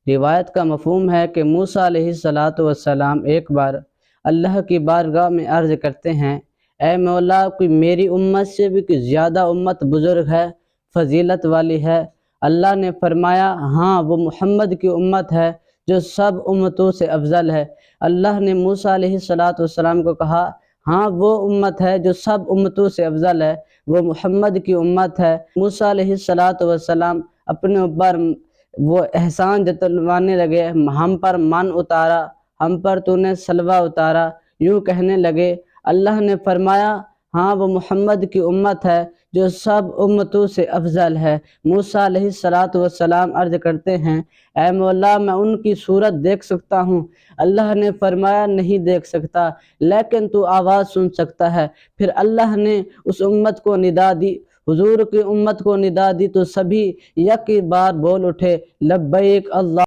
روایت کا مفہوم ہے کہ موسیٰ علیہ السلام ایک بار اللہ کی بارگاہ میں عرض کرتے ہیں، اے مولا، کوئی میری امت سے بھی کوئی زیادہ امت بزرگ ہے، فضیلت والی ہے؟ اللہ نے فرمایا، ہاں، وہ محمد کی امت ہے جو سب امتوں سے افضل ہے۔ اللہ نے موسیٰ علیہ السلام کو کہا، ہاں، وہ امت ہے جو سب امتوں سے افضل ہے، وہ محمد کی امت ہے۔ موسیٰ علیہ السلام اپنے اوپر وہ احسان جتلوانے لگے، ہم پر من اتارا، ہم پر تو نے سلوہ اتارا، یوں کہنے لگے۔ اللہ نے فرمایا، ہاں، وہ محمد کی امت ہے جو سب امتوں سے افضل ہے۔ موسیٰ علیہ السلام عرض کرتے ہیں، اے مولا، میں ان کی صورت دیکھ سکتا ہوں؟ اللہ نے فرمایا، نہیں دیکھ سکتا، لیکن تو آواز سن سکتا ہے۔ پھر اللہ نے اس امت کو ندا دی، حضور کی امت کو ندا دی، تو سبھی یک بار بول اٹھے، لبیک اللہ